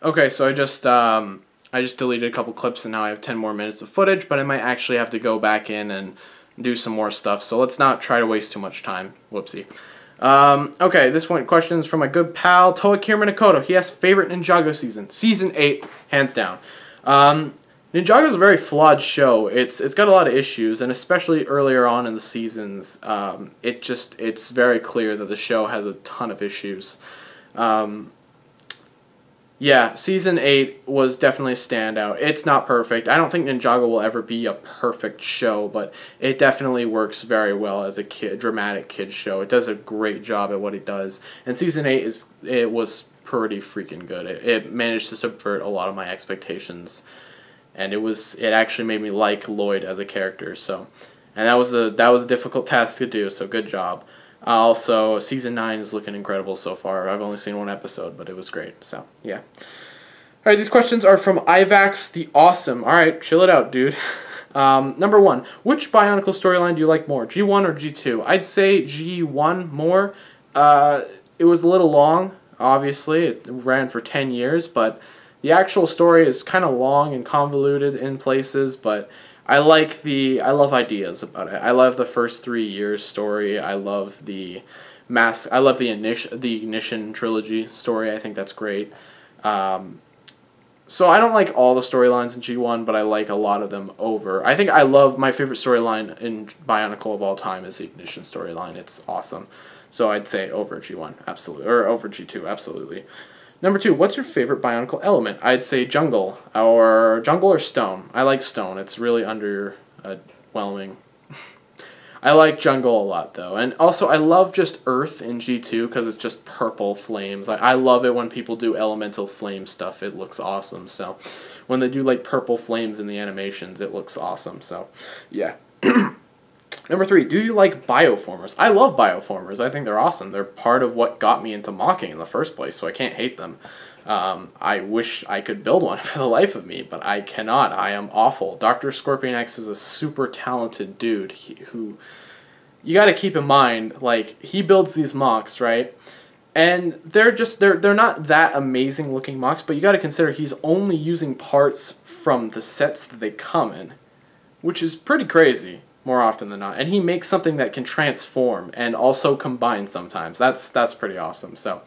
Okay, so I just deleted a couple clips and now I have 10 more minutes of footage, but I might actually have to go back in and do some more stuff, so let's not try to waste too much time. Whoopsie. Okay, this one question is from my good pal, Toa Krymin Okoto. He asks, favorite Ninjago season? Season 8, hands down. Ninjago is a very flawed show. It's got a lot of issues, and especially earlier on in the seasons, it's very clear that the show has a ton of issues. Yeah, Season 8 was definitely a standout. It's not perfect. I don't think Ninjago will ever be a perfect show, but it definitely works very well as a dramatic kids show. It does a great job at what it does. And Season 8 was pretty freaking good. It managed to subvert a lot of my expectations. And it actually made me like Lloyd as a character. So, and that was a difficult task to do, so good job. Also, Season 9 is looking incredible so far. I've only seen one episode, but it was great. So, yeah. Alright, these questions are from IVAX the Awesome. Alright, chill it out, dude. Number 1. Which bionicle storyline do you like more, G1 or G2? I'd say G1 more. It was a little long, obviously. It ran for 10 years, but the actual story is kind of long and convoluted in places, but I love ideas about it. I love the first 3 years story. I love the Ignition trilogy story. I think that's great. So I don't like all the storylines in G1, but I like a lot of them over. I think my favorite storyline in Bionicle of all time is the Ignition storyline. It's awesome. So I'd say over G1, absolutely, or over G2, absolutely. Number 2, what's your favorite Bionicle element? I'd say jungle or stone. I like stone. It's really underwhelming. I like jungle a lot, though. And also, I love just earth in G2 because it's just purple flames. I love it when people do elemental flame stuff. It looks awesome. So when they do like purple flames in the animations, it looks awesome. So yeah. Number 3, do you like bioformers? I love bioformers. I think they're awesome. They're part of what got me into mocking in the first place, so I can't hate them. I wish I could build one for the life of me, but I cannot. I am awful. Dr. Scorpion X is a super talented dude who you got to keep in mind, like, he builds these mocs, right? And they're not that amazing looking mocs, but you got to consider he's only using parts from the sets that they come in, which is pretty crazy. More often than not, and he makes something that can transform and also combine sometimes. That's pretty awesome. So,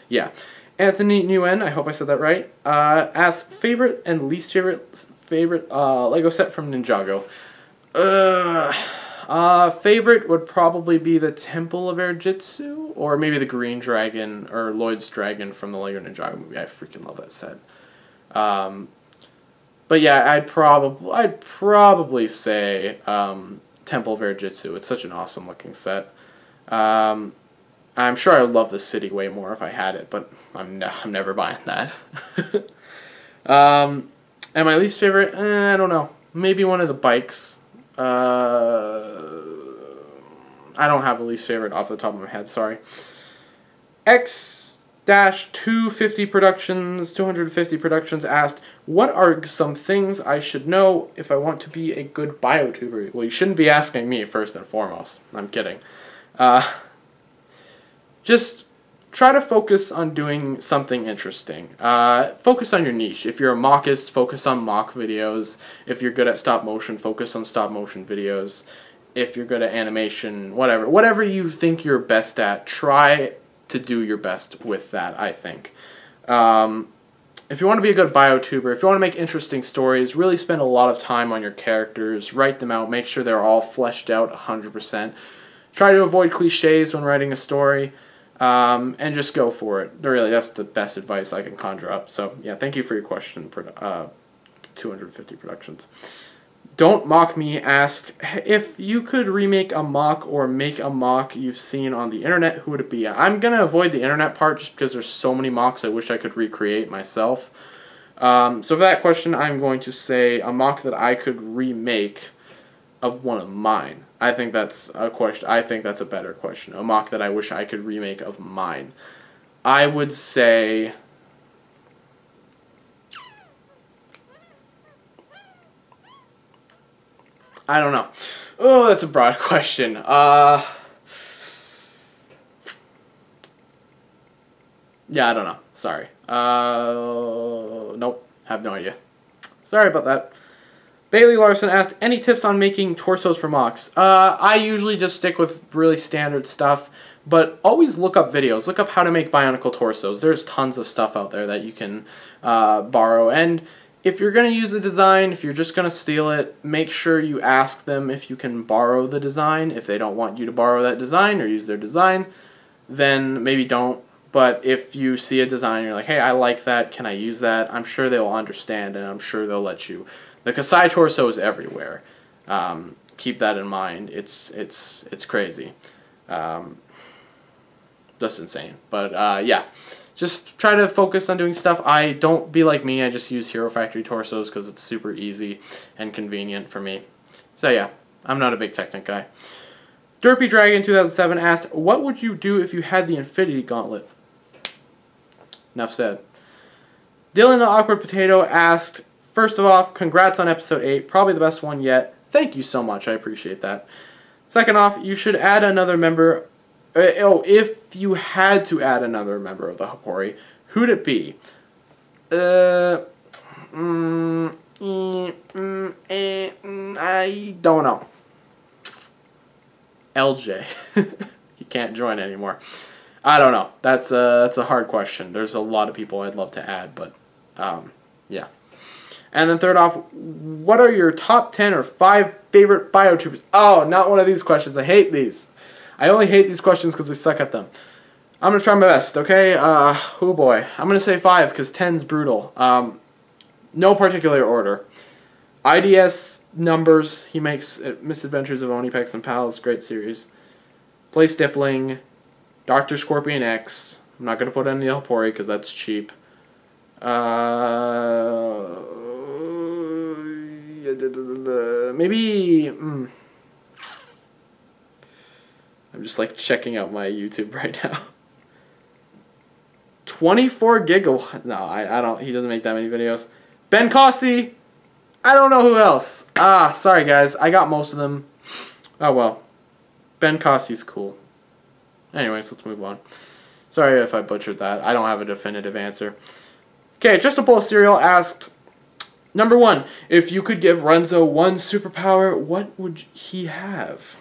yeah. Anthony Nguyen, I hope I said that right. Asks favorite and least favorite Lego set from Ninjago. Favorite would probably be the Temple of Airjitsu, or maybe the Green Dragon or Lloyd's Dragon from the Lego Ninjago movie. I freaking love that set. But yeah, I'd probably say Temple of Airjitsu. It's such an awesome looking set. I'm sure I would love the city way more if I had it, but I'm never buying that. And my least favorite, I don't know. Maybe one of the bikes. I don't have a least favorite off the top of my head. Sorry. X-250 Productions, 250 Productions asked, what are some things I should know if I want to be a good biotuber? Well, you shouldn't be asking me first and foremost. I'm kidding. Just try to focus on doing something interesting. Focus on your niche. If you're a mockist, focus on mock videos. If you're good at stop motion, focus on stop motion videos. If you're good at animation, whatever. Whatever you think you're best at, try to do your best with that, I think. If you want to be a good biotuber, if you want to make interesting stories, really spend a lot of time on your characters, write them out, make sure they're all fleshed out 100%. Try to avoid cliches when writing a story, and just go for it. Really, that's the best advice I can conjure up. So, yeah, thank you for your question, 250 Productions. Don't Mock Me asked, if you could remake a mock or make a mock you've seen on the internet, who would it be? I'm going to avoid the internet part just because there's so many mocks I wish I could recreate myself. So for that question, I'm going to say a mock that I could remake of one of mine. I think that's a question. I think that's a better question. A mock that I wish I could remake of mine. I would say... I don't know. Oh, that's a broad question. Yeah, I don't know. Sorry. Nope. Have no idea. Sorry about that. Bailey Larsen asked, any tips on making torsos for mocs? I usually just stick with really standard stuff, but always look up videos. Look up how to make bionicle torsos. There's tons of stuff out there that you can borrow. And if you're going to use the design, if you're just going to steal it, make sure you ask them if you can borrow the design. If they don't want you to borrow that design or use their design, then maybe don't. But if you see a design, you're like, hey, I like that, can I use that? I'm sure they'll understand, and I'm sure they'll let you. The Kasai torso is everywhere. Keep that in mind. It's crazy. Just insane. But yeah, just try to focus on doing stuff. Don't be like me. I just use Hero Factory torsos because it's super easy and convenient for me. So yeah, I'm not a big Technic guy. Derpy Dragon 2007 asked, what would you do if you had the Infinity Gauntlet? Enough said. Dylan the Awkward Potato asked, first of all, congrats on episode 8. Probably the best one yet. Thank you so much. I appreciate that. Second off, you should add another member. If you had to add another member of the Hapori, who'd it be? I don't know. LJ. He can't join anymore. I don't know. That's a hard question. There's a lot of people I'd love to add, but yeah. And then third off, what are your top 10 or 5 favorite biotubers? Oh, not one of these questions. I hate these. I only hate these questions because I suck at them. I'm going to try my best, okay? Oh boy. I'm going to say 5 because 10's brutal. No particular order. IDS numbers. He makes Misadventures of Onipex and Pals. Great series. Play Stippling. Dr. Scorpion X. I'm not going to put any Hapori because that's cheap. Maybe... I'm just like checking out my YouTube right now. 24 gigawatt. No, I don't. He doesn't make that many videos. Ben Cossey. I don't know who else. Sorry guys. I got most of them. Oh well. Ben Cossey's cool. Anyways, let's move on. Sorry if I butchered that. I don't have a definitive answer. Okay, Just a Bowl of Cereal asked, number 1, if you could give Renzo one superpower, what would he have?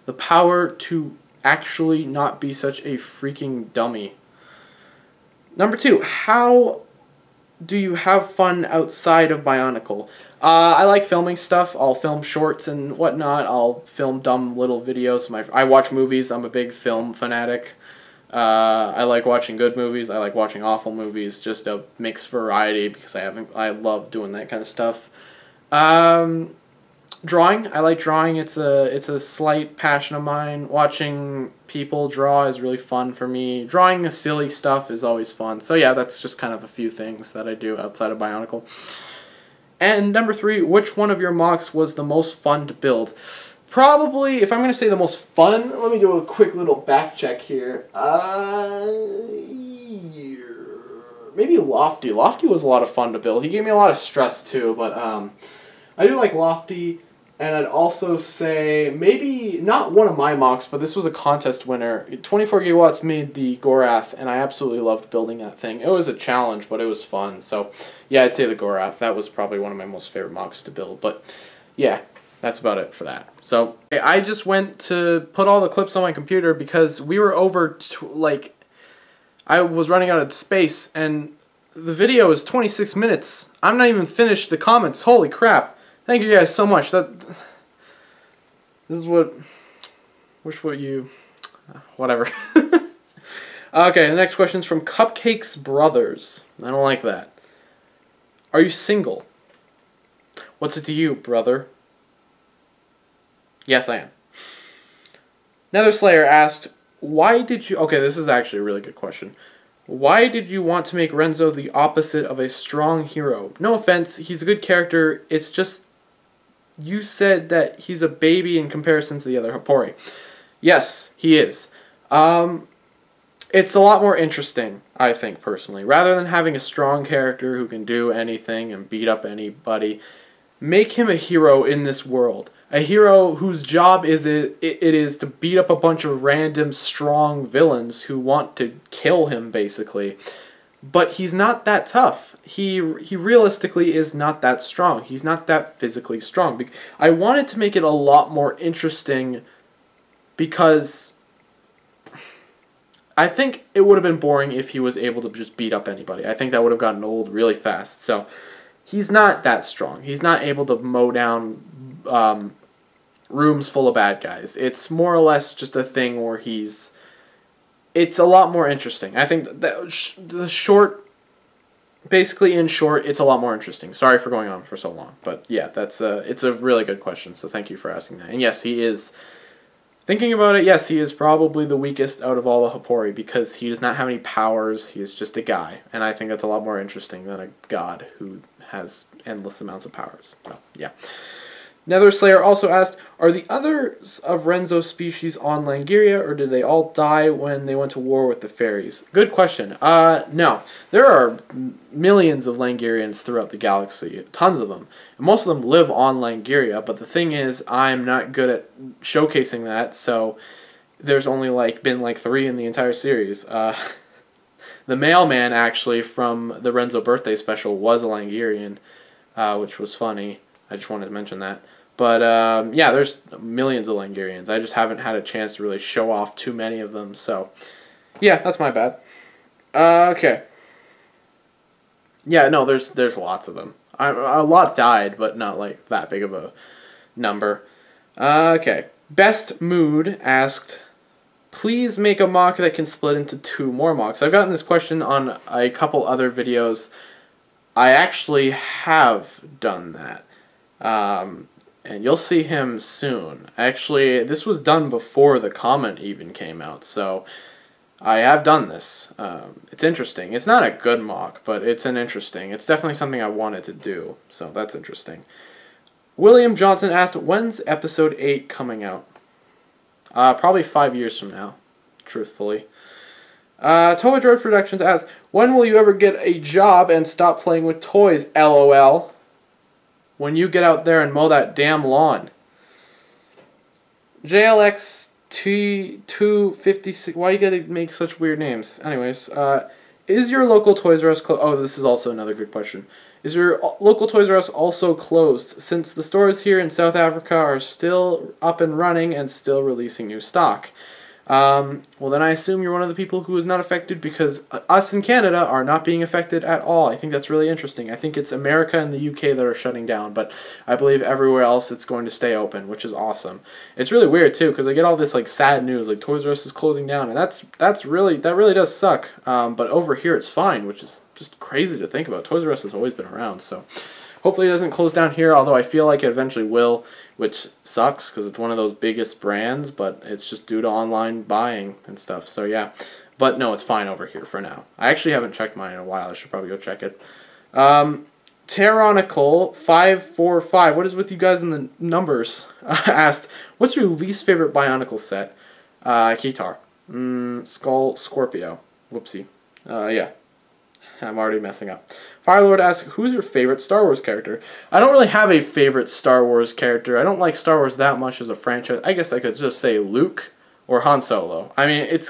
The power to actually not be such a freaking dummy. Number 2, how do you have fun outside of Bionicle? I like filming stuff. I'll film shorts and whatnot. I'll film dumb little videos. I watch movies. I'm a big film fanatic. I like watching good movies. I like watching awful movies. Just a mixed variety because I love doing that kind of stuff. Drawing. I like drawing. It's a slight passion of mine. Watching people draw is really fun for me. Drawing silly stuff is always fun. So yeah, that's just kind of a few things that I do outside of Bionicle. And number 3, which one of your mocs was the most fun to build? Probably, if I'm going to say the most fun, let me do a quick little back check here. Maybe Lofty. Lofty was a lot of fun to build. He gave me a lot of stress too, but I do like Lofty. And I'd also say, maybe, not one of my mocs, but this was a contest winner. 24 Gigawatts made the Gorath, and I absolutely loved building that thing. It was a challenge, but it was fun. So, yeah, I'd say the Gorath. That was probably one of my most favorite mocs to build. But, yeah, that's about it for that. So, I just went to put all the clips on my computer because we were over, I was running out of space, and the video is 26 minutes. I'm not even finished the comments. Holy crap. Thank you guys so much. This is what... Whatever. Okay, the next question is from Cupcakes Brothers. I don't like that. Are you single? What's it to you, brother? Yes, I am. Nether Slayer asked, why did you... Okay, this is actually a really good question. Why did you want to make Renzo the opposite of a strong hero? No offense, he's a good character. It's just... You said that he's a baby in comparison to the other Hapori. Yes, he is. It's a lot more interesting, I think, personally. Rather than having a strong character who can do anything and beat up anybody, make him a hero in this world. a hero whose job it is to beat up a bunch of random strong villains who want to kill him, basically. But he's not that tough. He realistically is not that strong. He's not that physically strong. I wanted to make it a lot more interesting because I think it would have been boring if he was able to just beat up anybody. I think that would have gotten old really fast. So he's not that strong. He's not able to mow down rooms full of bad guys. It's more or less just a thing where it's a lot more interesting. I think that basically in short, it's a lot more interesting. Sorry for going on for so long, but yeah, it's a really good question, so thank you for asking that. And yes, he is, thinking about it, yes, he is probably the weakest out of all the hapori because he does not have any powers. He is just a guy, and I think that's a lot more interesting than a god who has endless amounts of powers. So, yeah. Nether Slayer also asked, are the others of Renzo's species on Langiria, or did they all die when they went to war with the fairies? Good question. No. There are millions of Langirians throughout the galaxy, tons of them. And most of them live on Langiria, but the thing is, I'm not good at showcasing that, so there's only been 3 in the entire series. The mailman, actually, from the Renzo birthday special was a Langirian, which was funny. I just wanted to mention that. But, yeah, there's millions of Langirians. I just haven't had a chance to really show off too many of them. So, yeah, that's my bad. Okay. Yeah, no, there's lots of them. A lot died, but not, that big of a number. Okay. Best Mood asked, please make a mock that can split into 2 more mocks. I've gotten this question on a couple other videos. I actually have done that. And you'll see him soon. Actually, this was done before the comment even came out, so I have done this. It's interesting. It's not a good mock, but it's It's definitely something I wanted to do, so that's interesting. William Johnson asked, when's episode 8 coming out? Probably 5 years from now, truthfully. Toa Droid Productions asked, when will you ever get a job and stop playing with toys, LOL? When you get out there and mow that damn lawn. JLX T256. Why you gotta make such weird names? Anyways, is your local Toys R Us closed? Oh, this is also another good question. Is your local Toys R Us also closed, since the stores here in South Africa are still up and running and still releasing new stock? Well, then I assume you're one of the people who is not affected, because us in Canada are not being affected at all. I think that's really interesting. I think it's America and the UK that are shutting down, but I believe everywhere else it's going to stay open, which is awesome. It's really weird too, because I get all this sad news, Toys R Us is closing down, and that really does suck. But over here it's fine, which is just crazy to think about. Toys R Us has always been around, so hopefully it doesn't close down here, although I feel like it eventually will, which sucks because it's one of those biggest brands, but it's just due to online buying and stuff. So yeah, but no, it's fine over here for now. I actually haven't checked mine in a while. I should probably go check it. Terronicle 545, what is with you guys in the numbers? Asked, what's your least favorite bionicle set? Kitar. Skull Scorpio. Whoopsie. Yeah. I'm already messing up. Firelord asks, who's your favorite Star Wars character? I don't really have a favorite Star Wars character. I don't like Star Wars that much as a franchise. I guess I could just say Luke or Han Solo. I mean, it's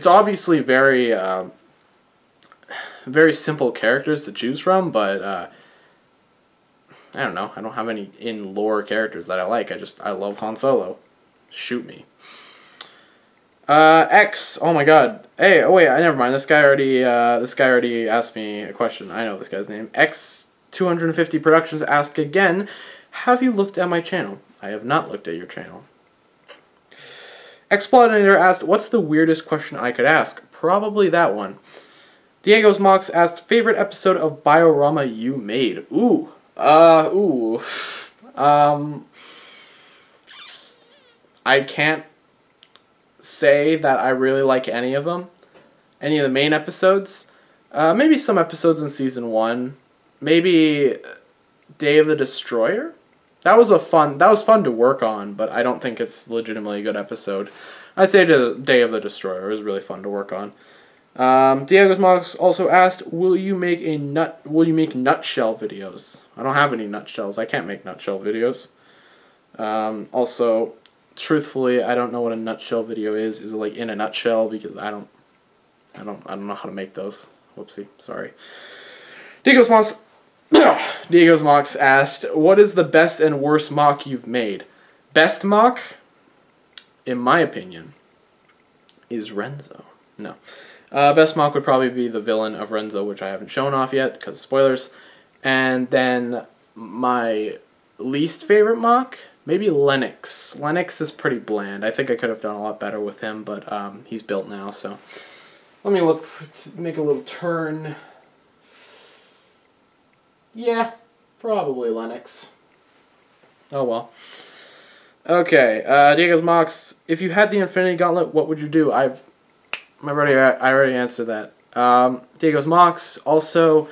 obviously very very simple characters to choose from, but I don't know. I don't have any in-lore characters that I like. I love Han Solo. Shoot me. X, oh my god. Hey, oh wait, never mind. This guy already asked me a question. I know this guy's name. X250 Productions asked again, have you looked at my channel? I have not looked at your channel. Explodator asked, what's the weirdest question I could ask? Probably that one. Diego's Mox asked, favorite episode of Biorama you made? Ooh. I can't say that I really like any of them. Any of the main episodes. Maybe some episodes in Season 1. Maybe Day of the Destroyer? That was fun to work on, but I don't think it's legitimately a good episode. I'd say Day of the Destroyer was really fun to work on. Diego's Mox also asked, will you make nutshell videos? I don't have any nutshells. I can't make nutshell videos. Also, truthfully, I don't know what a nutshell video is. Is it like in a nutshell? Because I don't know how to make those. Whoopsie, sorry. Diego's Mox asked, what is the best and worst mock you've made? Best mock, in my opinion, is Renzo. No. Best mock would probably be the villain of Renzo, which I haven't shown off yet because of spoilers. And then my least favorite mock, maybe Lennox. Lennox is pretty bland. I think I could have done a lot better with him, but he's built now, so. Let me make a little turn. Yeah, probably Lennox. Oh well. Okay, Diego's Mox. If you had the Infinity Gauntlet, what would you do? I already answered that. Diego's Mox. Also,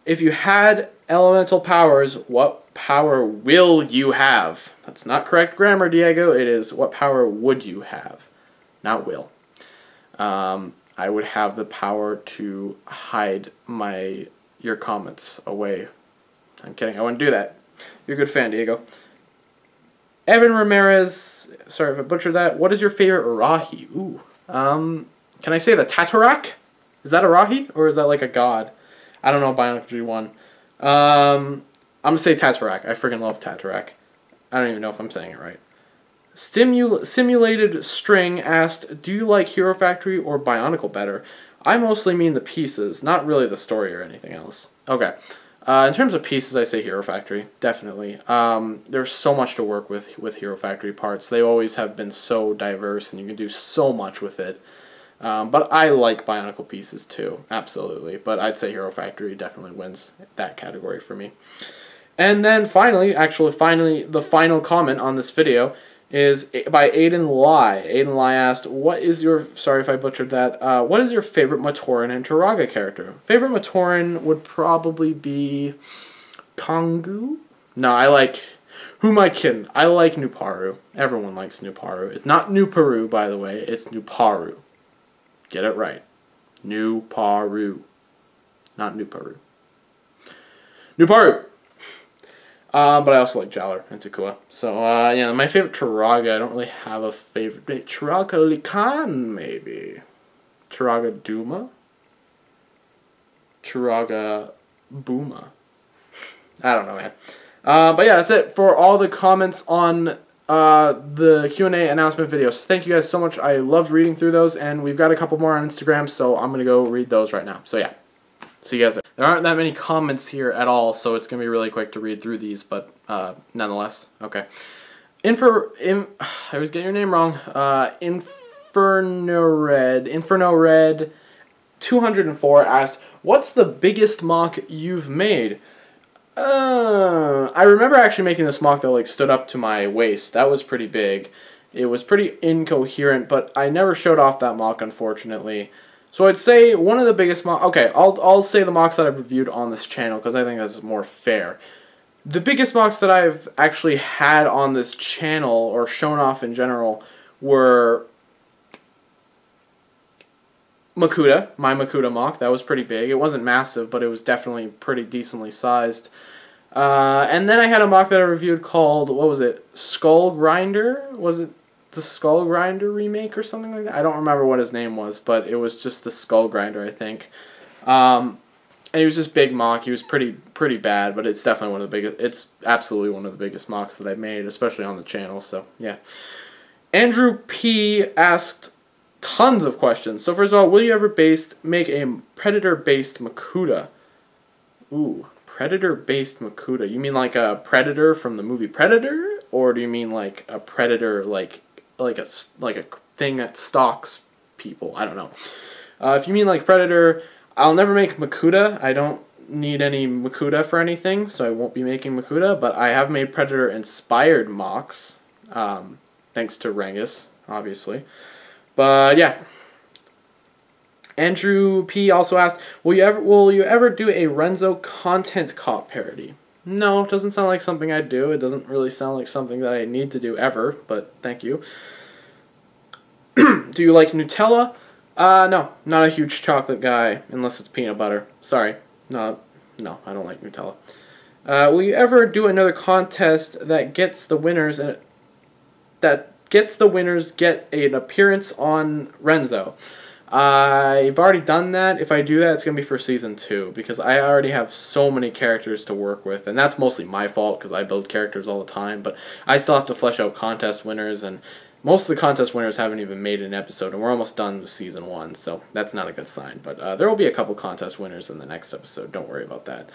if you had elemental powers, what power will you have? That's not correct grammar, Diego. It is what power would you have, not will. I would have the power to hide your comments away. I'm kidding. I wouldn't do that. You're a good fan, Diego. Evan Ramirez. Sorry if I butchered that. What is your favorite Arahi? Ooh. Can I say the Tatarak? Is that Arahi or is that like a god? I don't know. Bionicle G1. I'm gonna say Tatarak. I freaking love Tatarak. I don't even know if I'm saying it right. Simulated String asked, do you like Hero Factory or Bionicle better? I mostly mean the pieces, not really the story or anything else. Okay. In terms of pieces, I say Hero Factory, definitely. There's so much to work with Hero Factory parts. They always have been so diverse, and you can do so much with it. But I like Bionicle pieces too, absolutely. But I'd say Hero Factory definitely wins that category for me. And then finally, the final comment on this video is by Aiden Lai. Aiden Lai asked, what is your, sorry if I butchered that, what is your favorite Matoran and Turaga character? Favorite Matoran would probably be Kongu? No, I like, who am I kidding? I like Nuparu. Everyone likes Nuparu. It's not Nuparu, by the way, it's Nuparu. Get it right. Nuparu. Not Nuparu. Nuparu! But I also like Jaller and Takua. So, yeah, my favorite Turaga, I don't really have a favorite. Turaga Likan, maybe. Turaga Duma? Turaga Buma. I don't know, man. But yeah, that's it for all the comments on the Q&A announcement videos. Thank you guys so much. I loved reading through those, and we've got a couple more on Instagram, so I'm going to go read those right now. So, yeah. See you guys there. There aren't that many comments here at all, so it's going to be really quick to read through these, but nonetheless, okay. I always get your name wrong. Infernored 204 asked, what's the biggest mock you've made? I remember actually making this mock that like stood up to my waist. That was pretty big. It was pretty incoherent, but I never showed off that mock, unfortunately. So I'd say one of the biggest mocks... Okay, I'll say the mocks that I've reviewed on this channel because I think that's more fair. The biggest mocks that I've actually had on this channel or shown off in general were Makuta, my Makuta mock. That was pretty big. It wasn't massive, but it was definitely pretty decently sized. And then I had a mock that I reviewed called, what was it? Skull Grinder? Was it the Skull Grinder remake or something like that? I don't remember what his name was, but it was just the Skull Grinder, I think. And he was just big mock. He was pretty bad, but it's definitely one of the biggest. It's absolutely one of the biggest mocks that I've made, especially on the channel. So yeah. Andrew P asked tons of questions. So first of all, will you ever make a Predator-based Makuta? Ooh, Predator-based Makuta. You mean like a Predator from the movie Predator, or do you mean like a Predator like a thing that stalks people? I don't know. If you mean like Predator, I'll never make Makuta. I don't need any Makuta for anything, so I won't be making Makuta, but I have made Predator-inspired mocks, thanks to Rangus, obviously. But yeah. Andrew P also asked, will you ever do a Renzo content cop parody? No, it doesn't sound like something I'd do. It doesn't really sound like something that I need to do ever, but thank you. Do you like Nutella? No, not a huge chocolate guy, unless it's peanut butter. Sorry. No, I don't like Nutella. Will you ever do another contest that gets the winners get an appearance on Renzo? I've already done that. If I do that, it's going to be for Season 2, because I already have so many characters to work with, and that's mostly my fault, because I build characters all the time, but I still have to flesh out contest winners, and most of the contest winners haven't even made an episode, and we're almost done with Season 1, so that's not a good sign, but there will be a couple contest winners in the next episode. Don't worry about that.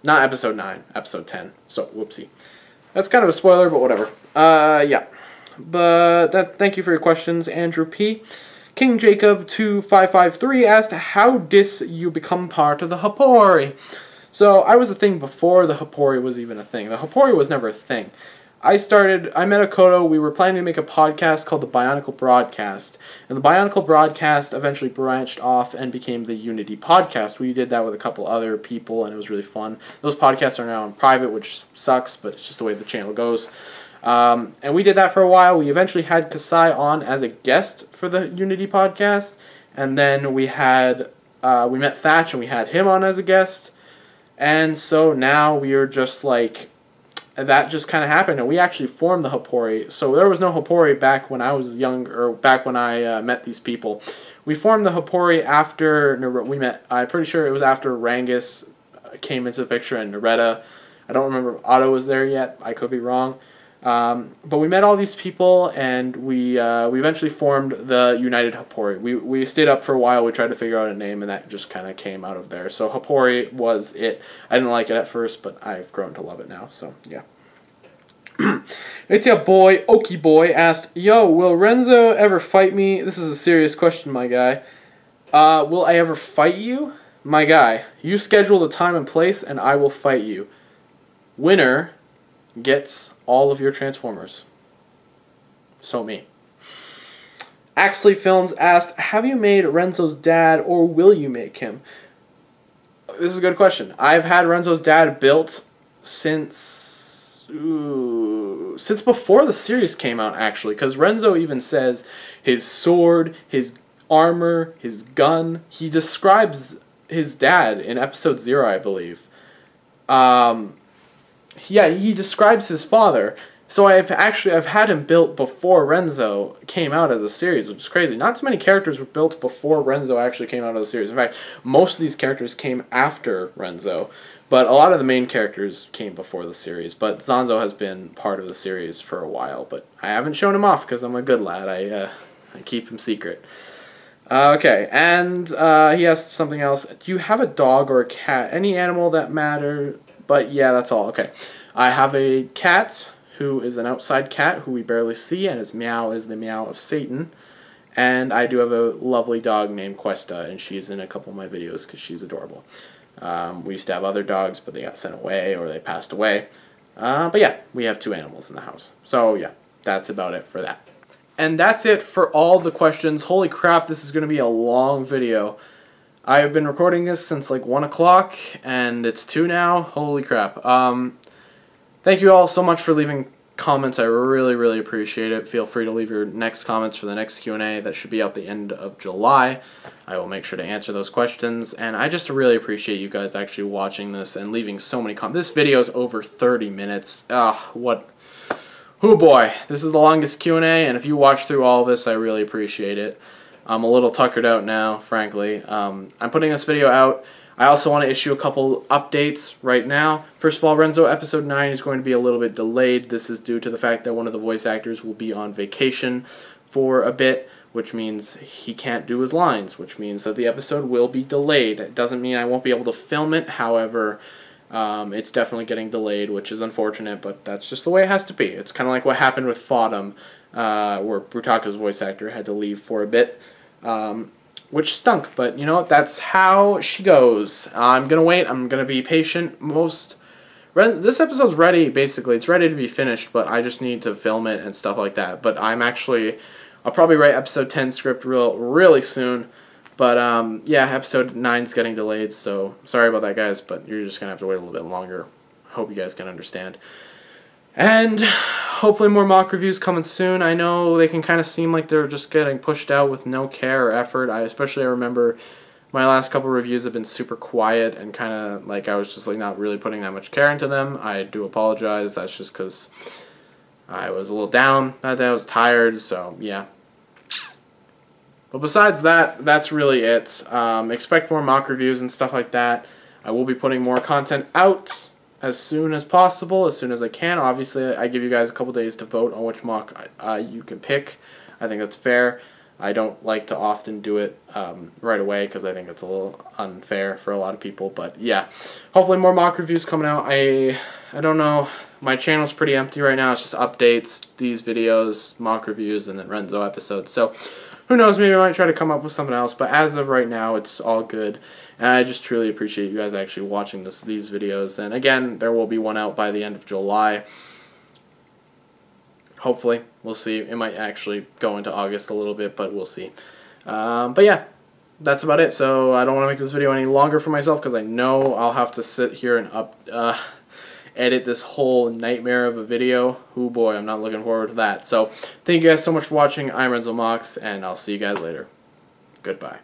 Not Episode 9, Episode 10, so whoopsie. That's kind of a spoiler, but whatever. Yeah. But thank you for your questions, Andrew P. King Jacob 2553 asked, how dis you become part of the hapori? So I was a thing before the hapori was even a thing. The hapori was never a thing. I met Okoto, we were planning to make a podcast called the Bionicle Broadcast, and the Bionicle Broadcast eventually branched off and became the Unity Podcast. We did that with a couple other people, and it was really fun. Those podcasts are now in private, which sucks, but it's just the way the channel goes. And we did that for a while. We eventually had Kasai on as a guest for the Unity Podcast, and then we met Thatch, and we had him on as a guest, and so now we are just like, that just kind of happened, and we actually formed the hapori. So there was no hapori back when I was young, or back when I met these people. We formed the hapori after I'm pretty sure it was after Rangus came into the picture, and Naretta. I don't remember if Otto was there yet. I could be wrong. But we met all these people, and we eventually formed the United Hapori. We stayed up for a while. We tried to figure out a name, and that just kind of came out of there. So Hapori was it. I didn't like it at first, but I've grown to love it now. So yeah. It's your boy Oki Boy asked, "Yo, will Renzo ever fight me?" This is a serious question, my guy. Will I ever fight you, my guy? You schedule the time and place, and I will fight you. Winner gets all of your Transformers. So me. Axley Films asked, have you made Renzo's dad, or will you make him? This is a good question. I've had Renzo's dad built since before the series came out, actually, because Renzo even says his sword, his armor, his gun. He describes his dad in episode 0, I believe. Yeah, he describes his father. So I've had him built before Renzo came out as a series, which is crazy. Not too many characters were built before Renzo actually came out as a series. In fact, most of these characters came after Renzo, but a lot of the main characters came before the series. But Zanzo has been part of the series for a while, but I haven't shown him off because I'm a good lad. I keep him secret. Okay, and he asked something else. Do you have a dog or a cat? Any animal that matter? But yeah, that's all. Okay, I have a cat who is an outside cat who we barely see, and his meow is the meow of Satan. And I do have a lovely dog named Questa, and she's in a couple of my videos because she's adorable. We used to have other dogs, but they got sent away or they passed away. But yeah, we have 2 animals in the house. So yeah, that's about it for that. And that's it for all the questions. Holy crap, this is going to be a long video. I've been recording this since like 1 o'clock, and it's 2 now. Holy crap. Thank you all so much for leaving comments. I really, really appreciate it. Feel free to leave your next comments for the next Q&A. That should be out the end of July. I will make sure to answer those questions. And I just really appreciate you guys actually watching this and leaving so many comments. This video is over 30 minutes. Oh boy. This is the longest Q&A, and if you watch through all of this, I really appreciate it. I'm a little tuckered out now, frankly. I'm putting this video out. I also want to issue a couple updates right now. First of all, Renzo episode 9 is going to be a little bit delayed. This is due to the fact that one of the voice actors will be on vacation for a bit, which means he can't do his lines, which means that the episode will be delayed. It doesn't mean I won't be able to film it, however, it's definitely getting delayed, which is unfortunate, but that's just the way it has to be. It's kind of like what happened with Fodum, where Brutako's voice actor had to leave for a bit. Which stunk, but you know what, that's how she goes. I'm gonna wait, I'm gonna be patient. This episode's ready, basically. It's ready to be finished, but I just need to film it and stuff like that. But I'll probably write episode 10 script really soon. But yeah, episode 9's getting delayed, so sorry about that, guys, but you're just gonna have to wait a little bit longer. Hope you guys can understand. And hopefully more mock reviews coming soon. I know they can kind of seem like they're just getting pushed out with no care or effort. I remember my last couple reviews have been super quiet and kind of like I was just like not really putting that much care into them. I do apologize. That's just because I was a little down that day. I was tired, so yeah. But besides that, that's really it. Expect more mock reviews and stuff like that. I will be putting more content out as soon as possible, as soon as I can. Obviously, I give you guys a couple days to vote on which mock you can pick. I think that's fair. I don't like to often do it right away because I think it's a little unfair for a lot of people. But yeah, hopefully more mock reviews coming out. I don't know. My channel's pretty empty right now. It's just updates, these videos, mock reviews, and then Renzo episodes. So who knows, maybe I might try to come up with something else, but as of right now, it's all good. And I just truly appreciate you guys actually watching these videos. And again, there will be one out by the end of July. Hopefully. We'll see. It might actually go into August a little bit, but we'll see. But yeah, that's about it. So I don't want to make this video any longer for myself because I know I'll have to sit here and edit this whole nightmare of a video. Oh boy, I'm not looking forward to that. So thank you guys so much for watching. I'm Renzo Mocs, and I'll see you guys later. Goodbye.